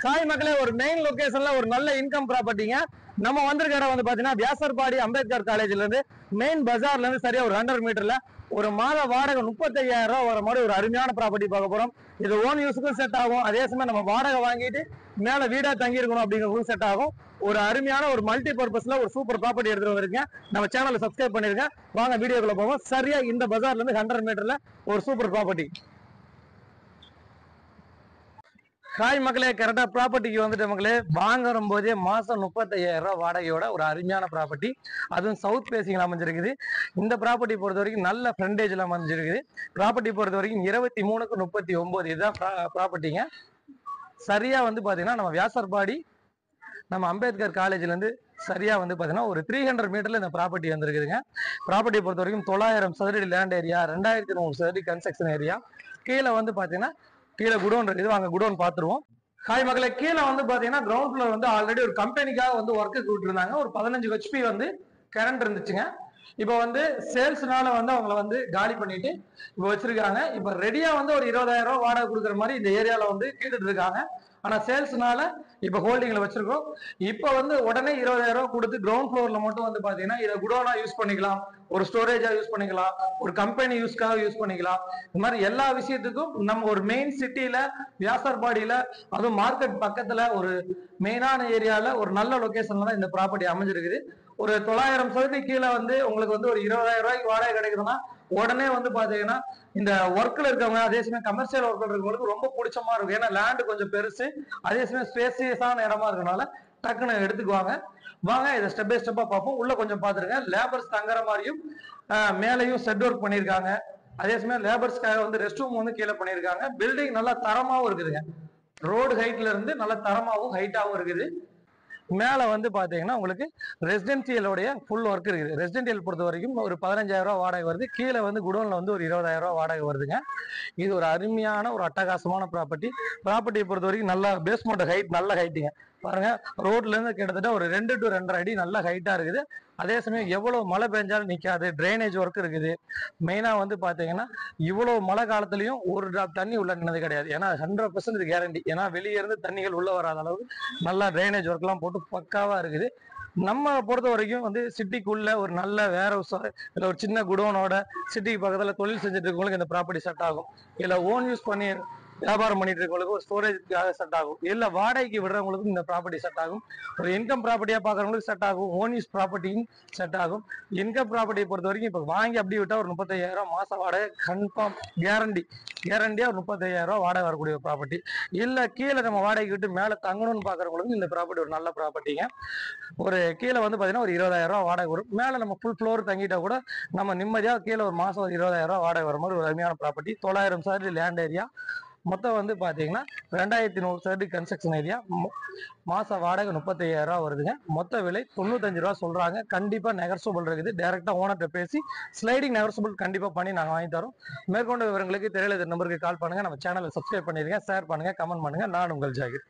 சாய் மக்களே ஒரு மெயின் லொகேஷன்ல ஒரு நல்ல இன்கம் ப்ராப்பர்ட்டிங்க. நம்ம வந்திருக்க இடம் வந்து பாத்தீங்கன்னா வியாசர்பாடி அம்பேத்கர் காலேஜ்ல இருந்து மெயின் பஜார்ல இருந்து சரியா ஒரு 100 மீட்டர்ல ஒரு மாத வாடகை 35,000 ரூபாய் வர மாதிரி ஒரு அருமையான ப்ராப்பர்ட்டி பார்க்க போறோம். இது ஓன் யூஸுக்கும் செட் ஆகும், அதே சமயம் நம்ம வாடகை வாங்கிட்டு மேல வீடா தங்கி இருக்கணும் அப்படிங்கிறதுக்கும் செட் ஆகும். ஒரு அருமையான ஒரு மல்டி பர்பஸ்ல ஒரு சூப்பர் ப்ராப்பர்ட்டி எடுத்துட்டு வந்திருக்கேன். நம்ம சேனலை சப்ஸ்கிரைப் பண்ணிருக்கேன். வாங்க வீடியோக்குள்ள போவோம். சரியா இந்த பஜார்ல இருந்து 100 மீட்டர்ல ஒரு சூப்பர் ப்ராப்பர்ட்டி. ஹாய் மக்களே, கரெக்டா ப்ராப்பர்ட்டிக்கு வந்துட்டு மக்களே வாங்குற போதே மாசம் 35,000 ரூபாய் வாடகையோட ஒரு அருமையான ப்ராப்பர்ட்டி, அதுவும் சவுத் பேசிங்ல அமைஞ்சிருக்குது. இந்த ப்ராப்பர்ட்டி பொறுத்த வரைக்கும் நல்ல ஃப்ரண்டேஜ்ல அமைஞ்சிருக்குது. ப்ராப்பர்ட்டி பொறுத்த வரைக்கும் 23க்கு 39 இதுதான் ப்ராப்பர்ட்டிங்க. சரியா வந்து பாத்தீங்கன்னா நம்ம வியாசர்பாடி நம்ம அம்பேத்கர் காலேஜ்ல இருந்து சரியா வந்து பாத்தீங்கன்னா ஒரு 300 மீட்டர்ல இந்த ப்ராப்பர்ட்டி வந்துருக்குதுங்க. ப்ராப்பர்ட்டி பொறுத்த வரைக்கும் 900 சதுரடி லேண்ட் ஏரியா, 2100 சதுரடி கன்ஸ்ட்ரக்ஷன் ஏரியா. கீழே வந்து பாத்தீங்கன்னா கீழே குடோன் இருக்குது, வாங்க குடோன் பாத்துருவோம். ஹாய் மக்களை, கீழே வந்து பாத்தீங்கன்னா கிரவுண்ட் ஃப்ளோர் வந்து ஆல்ரெடி ஒரு கம்பெனிக்காக வந்து ஒர்க்கு விட்டுருந்தாங்க. ஒரு 15 HP வந்து கரண்ட் இருந்துச்சுங்க. இப்போ வந்து சேல்ஸ்னால வந்து அவங்கள வந்து காலி பண்ணிட்டு இப்போ வச்சிருக்காங்க. இப்போ ரெடியா வந்து ஒரு 20,000 ரூபாய் வாடகை கொடுக்குற மாதிரி இந்த ஏரியால வந்து கேட்டுட்டு இருக்காங்க. ஆனா சேல்ஸ்னால இப்ப ஹோல்டிங்ல வச்சிருக்கோம். இப்ப வந்து உடனே 20,000 ரூபாய் கொடுத்து கிரவுண்ட் ஃப்ளோர்ல மட்டும் வந்து பாத்தீங்கன்னா இதை குடோனா யூஸ் பண்ணிக்கலாம், ஒரு ஸ்டோரேஜா யூஸ் பண்ணிக்கலாம், ஒரு கம்பெனி யூஸ்க்காக யூஸ் பண்ணிக்கலாம். இந்த மாதிரி எல்லா விஷயத்துக்கும் நம்ம ஒரு மெயின் சிட்டில வியாசர்பாடியில அதுவும் மார்க்கெட் பக்கத்துல ஒரு மெயினான ஏரியால ஒரு நல்ல லொகேஷன்ல தான் இந்த ப்ராப்பர்ட்டி அமைஞ்சிருக்குது. ஒரு 900 சதுரடி கீழே வந்து உங்களுக்கு வந்து ஒரு 20,000 ரூபாய்க்கு வாடகை கிடைக்குதுன்னா உடனே வந்து பாத்தீங்கன்னா இந்த ஒர்க்ல இருக்கவங்க, அதே சமயம் கமர்ஷியல் ஒர்க்ல இருக்கவங்களுக்கு ரொம்ப பிடிச்சமா இருக்கும். ஏன்னா லேண்ட் கொஞ்சம் பெருசு, அதே சமயம் ஸ்பேசியஸான இடமா இருக்கனால டக்குன்னு எடுத்துக்குவாங்க. வாங்க இதை ஸ்டெப் பை ஸ்டெப்பா பார்ப்போம். உள்ள கொஞ்சம் பாத்துருங்க. லேபர்ஸ் தங்குற மாதிரியும் மேலையும் செட் ஒர்க் பண்ணிருக்காங்க. அதே சமயம் லேபர்ஸ்க்காக வந்து ரெஸ்ட் ரூம் வந்து கீழே பண்ணிருக்காங்க. பில்டிங் நல்லா தரமாவும் இருக்குதுங்க. ரோடு ஹைட்ல இருந்து நல்ல தரமாவும் ஹைட்டாவும் இருக்குது. மேல வந்து பாத்தீங்கன்னா உங்களுக்கு ரெசிடென்சியலோடைய ஃபுல் ஒர்க் இருக்குது. ரெசிடென்சியல் பொறுத்த வரைக்கும் ஒரு 15,000 ரூபாய் வாடகை வருது. கீழே வந்து குடோன்ல வந்து ஒரு 20,000 ரூபாய் வாடகை வருதுங்க. இது ஒரு அருமையான ஒரு அட்டகாசமான ப்ராப்பர்ட்டி. ப்ராப்பர்ட்டியை பொறுத்த வரைக்கும் நல்லா பேஸ்மெண்ட் ஹைட், நல்ல ஹைட்டுங்க. பாருங்க, ரோட்ல இருந்து கிட்டத்தட்ட ஒரு 2 to 2.5 அடி நல்ல ஹைட்டா இருக்குது. அதே சமயம் எவ்வளவு மழை பெஞ்சாலும் நிக்காது, டிரைனேஜ் ஒர்க் இருக்குது. மெயினா வந்து பாத்தீங்கன்னா இவ்வளவு மழை காலத்திலயும் ஒரு டிராப் தண்ணி உள்ள நின்னது கிடையாது. ஏன்னா 100% இது கேரண்டி. ஏன்னா வெளியே இருந்து தண்ணிகள் உள்ள வராத அளவுக்கு நல்லா டிரைனேஜ் ஒர்க் எல்லாம் போட்டு பக்காவா இருக்குது. நம்ம பொறுத்த வரைக்கும் வந்து சிட்டிக்குள்ள ஒரு நல்ல வேற இல்ல ஒரு சின்ன குடோனோட சிட்டிக்கு பக்கத்துல தொழில் செஞ்சுட்டு இருக்கவங்களுக்கு இந்த ப்ராப்பர்ட்டி செட் ஆகும். இல்ல ஓன் யூஸ் பண்ணி வியாபாரம் பண்ணிட்டு இருக்கவங்களுக்கு ஒரு ஸ்டோரேஜ்க்காக செட் ஆகும். இல்ல வாடகைக்கு விடுறவங்களுக்கும் இந்த ப்ராப்பர்ட்டி செட் ஆகும். ஒரு இன்கம் ப்ராப்பர்ட்டியா பாக்குறவங்களுக்கு செட் ஆகும். ஓன் யூஸ் ப்ராப்பர்ட்டியும் செட் ஆகும். இன்கம் ப்ராப்பர்ட்டியை பொறுத்த வரைக்கும் இப்ப வாங்கி அப்படி விட்டா ஒரு 35,000 ரூபாய் மாச வாடகை கன்ஃபார்ம் கேரண்டியா ஒரு 35,000 ரூபாய் வாடகை வரக்கூடிய ப்ராப்பர்ட்டி. இல்ல கீழே நம்ம வாடகை விட்டு மேல தங்கணும்னு பாக்குறவங்களுக்கு இந்த ப்ராப்பர்ட்டி ஒரு நல்ல ப்ராப்பர்ட்டிங்க. ஒரு கீழே வந்து பாத்தீங்கன்னா ஒரு 20,000 ரூபாய் வாடகை வரும். மேல நம்ம ஃபுல் ஃப்ளோர் தங்கிட்டா கூட நம்ம நிம்மதியா கீழே ஒரு மாசம் ஒரு 20,000 ரூபாய் வாடகை வர மாதிரி ஒரு அருமையான ப்ராப்பர்ட்டி. 900 சதுரடி லேண்ட் ஏரியா, மொத்தம் வந்து பாத்தீங்கன்னா 2100 சதுரடி கன்ஸ்ட்ரக்ஷன் ஏரியா. மாச வாடகை 35,000 ரூபாய் வருதுங்க. மொத்த விலை 95 ரூபாய் சொல்றாங்க. கண்டிப்பா நெகர்சபிள் இருக்குது. டைரக்டா ஓனர்கிட்ட பேசி ஸ்லைடிங் நெகர்சபிள் கண்டிப்பா பண்ணி நாங்க வாங்கி தரோம். மேற்கொண்ட விவரங்களுக்கு தெரியல நம்பருக்கு கால் பண்ணுங்க. நம்ம சேனலை சப்ஸ்கிரைப் பண்ணிருங்க, ஷேர் பண்ணுங்க, கமெண்ட் பண்ணுங்க. நான் உங்கள் ஜாகிர்.